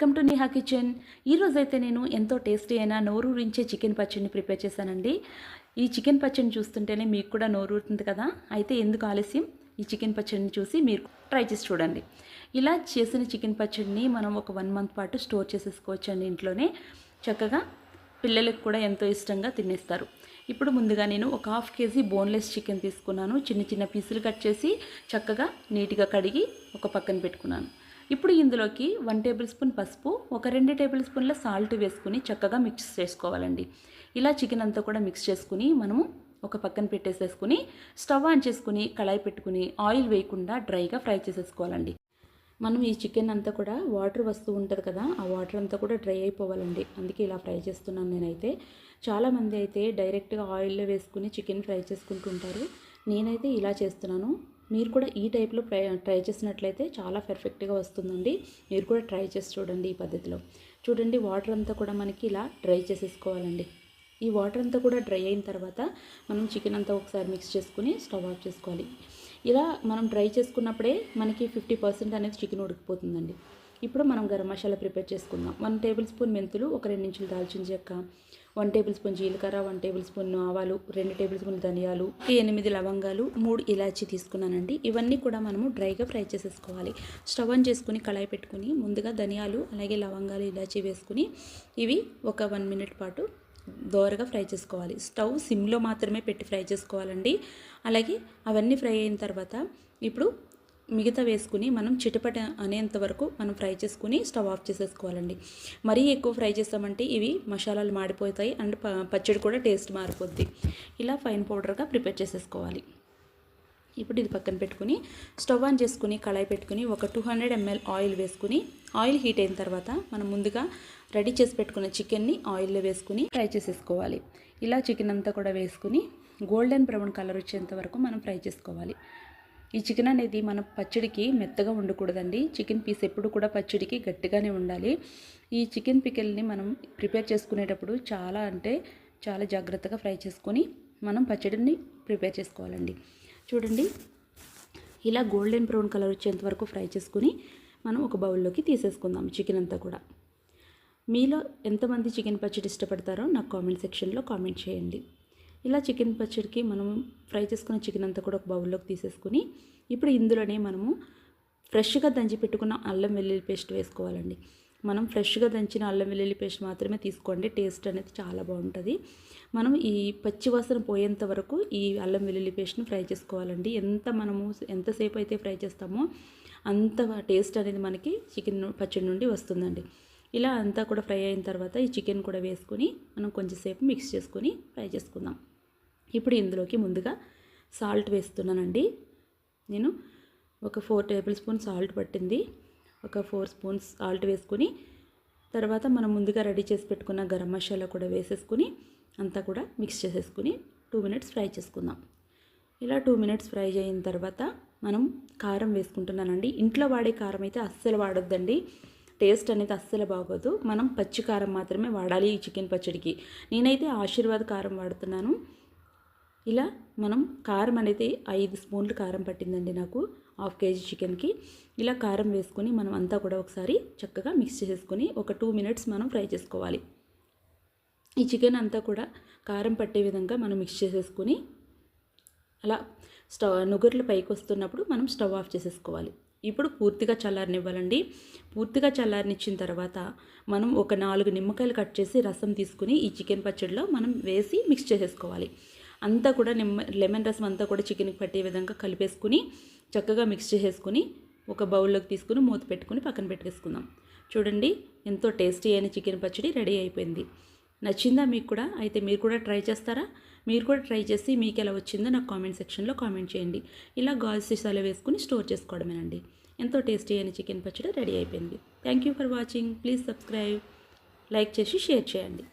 Welcome to Neha kitchen. ఈరోజైతే నేను ఎంతో టేస్టీ అయిన నోరూరించే చికెన్ పచ్చడిని ప్రిపేర్ చేశానండి. ఈ చికెన్ పచ్చడిని చూస్తుంటేనే మీకు కూడా నోరూరుతుంది కదా. అయితే ఎందుకు ఆలస్యం, ఈ చికెన్ పచ్చడిని చూసి మీరు ట్రై చేసి చూడండి. ఇలా చేసిన చికెన్ పచ్చడిని మనం ఒక 1 మంత్ పాటు స్టోర్ చేసేసుకోవచ్చండి ఇంట్లోనే. చక్కగా పిల్లలకు కూడా ఎంతో ఇష్టంగా తినేస్తారు. ఇప్పుడు ముందుగా నేను ఒక 1/2 kg బోన్లెస్ చికెన్ తీసుకున్నాను. చిన్న చిన్న పీసులు కట్ చేసి చక్కగా నీట్గా కడిగి ఒక పక్కన పెట్టుకున్నాను. ఇప్పుడు ఇందులోకి 1 టేబుల్ స్పూన్ పసుపు, ఒక 2 టేబుల్ స్పూన్ల సాల్ట్ వేసుకుని చక్కగా మిక్స్ చేసుకోవాలండి. ఇలా చికెన్ అంతా కూడా మిక్స్ చేసుకుని మనము ఒక పక్కన పెట్టేసేసుకుని స్టవ్ ఆన్ చేసుకుని కళాయి పెట్టుకుని ఆయిల్ వేయకుండా డ్రైగా ఫ్రై చేసేసుకోవాలండి. మనం ఈ చికెన్ అంతా కూడా వాటర్ వస్తూ ఉంటుంది కదా, ఆ వాటర్ అంతా కూడా డ్రై అయిపోవాలండి. అందుకే ఇలా ఫ్రై చేస్తున్నాను నేనైతే. చాలామంది అయితే డైరెక్ట్గా ఆయిల్లో వేసుకుని చికెన్ ఫ్రై చేసుకుంటుంటారు. నేనైతే ఇలా చేస్తున్నాను. మీరు కూడా ఈ టైప్లో ట్రై చేసినట్లయితే చాలా పర్ఫెక్ట్గా వస్తుందండి. మీరు కూడా ట్రై చేసి చూడండి ఈ పద్ధతిలో. చూడండి, వాటర్ అంతా కూడా మనకి ఇలా డ్రై చేసేసుకోవాలండి. ఈ వాటర్ అంతా కూడా డ్రై అయిన తర్వాత మనం చికెన్ అంతా ఒకసారి మిక్స్ చేసుకుని స్టవ్ ఆఫ్ చేసుకోవాలి. ఇలా మనం డ్రై చేసుకున్నప్పుడే మనకి 50% అనేది చికెన్ ఉడికిపోతుందండి. ఇప్పుడు మనం గరం మసాలా ప్రిపేర్ చేసుకుందాం. 1 టేబుల్ స్పూన్ మెంతులు, ఒక 2 ఇంచులు దాల్చిన చెక్క, 1 టేబుల్ స్పూన్ జీలకర్ర, 1 టేబుల్ స్పూన్ ఆవాలు, 2 టేబుల్ స్పూన్ ధనియాలు, 8 లవంగాలు, 3 ఇలాచీ తీసుకున్నానండి. ఇవన్నీ కూడా మనము డ్రైగా ఫ్రై చేసేసుకోవాలి. స్టవ్ ఆన్ చేసుకుని కళాయి పెట్టుకుని ముందుగా ధనియాలు అలాగే లవంగాలు ఇలాచీ వేసుకుని ఇవి ఒక 1 మినిట్ పాటు దోరగా ఫ్రై చేసుకోవాలి. స్టవ్ సిమ్లో మాత్రమే పెట్టి ఫ్రై చేసుకోవాలండి. అలాగే అవన్నీ ఫ్రై అయిన తర్వాత ఇప్పుడు మిగతా వేసుకుని మనం చిటపట అనేంత వరకు మనం ఫ్రై చేసుకుని స్టవ్ ఆఫ్ చేసేసుకోవాలండి. మరీ ఎక్కువ ఫ్రై చేస్తామంటే ఇవి మసాలాలు మాడిపోతాయి అండ్ పచ్చడి కూడా టేస్ట్ మారిపోద్ది. ఇలా ఫైన్ పౌడర్గా ప్రిపేర్ చేసేసుకోవాలి. ఇప్పుడు ఇది పక్కన పెట్టుకుని స్టవ్ ఆన్ చేసుకుని కళాయి పెట్టుకుని ఒక 200 ml ఆయిల్ వేసుకుని ఆయిల్ హీట్ అయిన తర్వాత మనం ముందుగా రెడీ చేసి పెట్టుకున్న చికెన్ని ఆయిల్లో వేసుకుని ఫ్రై చేసేసుకోవాలి. ఇలా చికెన్ అంతా కూడా వేసుకుని గోల్డెన్ బ్రౌన్ కలర్ వచ్చేంత వరకు మనం ఫ్రై చేసుకోవాలి. ఈ చికెన్ అనేది మన పచ్చడికి మెత్తగా ఉండకూడదండి. చికెన్ పీస్ ఎప్పుడు కూడా పచ్చడికి గట్టిగానే ఉండాలి. ఈ చికెన్ పికిల్ని మనం ప్రిపేర్ చేసుకునేటప్పుడు చాలా జాగ్రత్తగా ఫ్రై చేసుకొని మనం పచ్చడిని ప్రిపేర్ చేసుకోవాలండి. చూడండి, ఇలా గోల్డెన్ బ్రౌన్ కలర్ వచ్చేంత వరకు ఫ్రై చేసుకుని మనం ఒక బౌల్లోకి తీసేసుకుందాం చికెన్ అంతా కూడా. మీలో ఎంతమంది చికెన్ పచ్చడి ఇష్టపడతారో నాకు కామెంట్ సెక్షన్లో కామెంట్ చేయండి. ఇలా చికెన్ పచ్చడికి మనం ఫ్రై చేసుకున్న చికెన్ అంతా కూడా ఒక బౌల్లోకి తీసేసుకుని ఇప్పుడు ఇందులోనే మనము ఫ్రెష్గా దంచి పెట్టుకున్న అల్లం వెల్లుల్లి పేస్ట్ వేసుకోవాలండి. మనం ఫ్రెష్గా దంచిన అల్లం వెల్లుల్లి పేస్ట్ మాత్రమే తీసుకోండి. టేస్ట్ అనేది చాలా బాగుంటుంది. మనం ఈ పచ్చి వాసన పోయేంత వరకు ఈ అల్లం వెల్లుల్లి పేస్ట్ని ఫ్రై చేసుకోవాలండి. ఎంతసేపు అయితే ఫ్రై చేస్తామో అంత టేస్ట్ అనేది మనకి చికెన్ పచ్చడి నుండి వస్తుందండి. ఇలా అంతా కూడా ఫ్రై అయిన తర్వాత ఈ చికెన్ కూడా వేసుకొని మనం కొంచెంసేపు మిక్స్ చేసుకొని ఫ్రై చేసుకుందాం. ఇప్పుడు ఇందులోకి ముందుగా సాల్ట్ వేస్తున్నానండి. నేను ఒక 4 టేబుల్ స్పూన్ సాల్ట్ పట్టింది. ఒక 4 స్పూన్స్ సాల్ట్ వేసుకుని తర్వాత మనం ముందుగా రెడీ చేసి పెట్టుకున్న గరం మసాలా కూడా వేసేసుకుని అంతా కూడా మిక్స్ చేసేసుకుని 2 మినిట్స్ ఫ్రై చేసుకుందాం. ఇలా 2 మినిట్స్ ఫ్రై అయిన తర్వాత మనం కారం వేసుకుంటున్నానండి. ఇంట్లో వాడే కారం అయితే అస్సలు వాడొద్దండి. టేస్ట్ అనేది అస్సలు బాగోదు. మనం పచ్చి కారం మాత్రమే వాడాలి ఈ చికెన్ పచ్చడికి. నేనైతే ఆశీర్వాద్ కారం వాడుతున్నాను. ఇలా మనం కారం అనేది 5 స్పూన్లు కారం పట్టిందండి నాకు 1/2 kg చికెన్కి. ఇలా కారం వేసుకొని మనం అంతా కూడా ఒకసారి చక్కగా మిక్స్ చేసేసుకొని ఒక 2 మినిట్స్ మనం ఫ్రై చేసుకోవాలి. ఈ చికెన్ అంతా కూడా కారం పట్టే విధంగా మనం మిక్స్ చేసేసుకొని అలా నుగుర్లు పైకి వస్తున్నప్పుడు మనం స్టవ్ ఆఫ్ చేసేసుకోవాలి. ఇప్పుడు పూర్తిగా చల్లారనివ్వాలండి. పూర్తిగా చల్లారనిచ్చిన తర్వాత మనం ఒక 4 నిమ్మకాయలు కట్ చేసి రసం తీసుకుని ఈ చికెన్ పచ్చడిలో మనం వేసి మిక్స్ చేసేసుకోవాలి. అంతా కూడా లెమన్ రసం అంతా కూడా చికెన్కి పట్టే విధంగా కలిపేసుకుని చక్కగా మిక్స్ చేసేసుకుని ఒక బౌల్లోకి తీసుకుని మూత పెట్టుకుని పక్కన పెట్టేసుకుందాం. చూడండి, ఎంతో టేస్టీ అయిన చికెన్ పచ్చడి రెడీ అయిపోయింది. నచ్చిందా మీకు కూడా? అయితే మీరు కూడా ట్రై చేస్తారా? మీరు కూడా ట్రై చేసి మీకు ఎలా వచ్చిందో నాకు కామెంట్ సెక్షన్లో కామెంట్ చేయండి. ఇలా గాజు సీసాలో వేసుకుని స్టోర్ చేసుకోవడమేనండి. ఎంతో టేస్టీ అయిన చికెన్ పచ్చడి రెడీ అయిపోయింది. Thank you for watching. Please subscribe, like చేసి షేర్ చేయండి.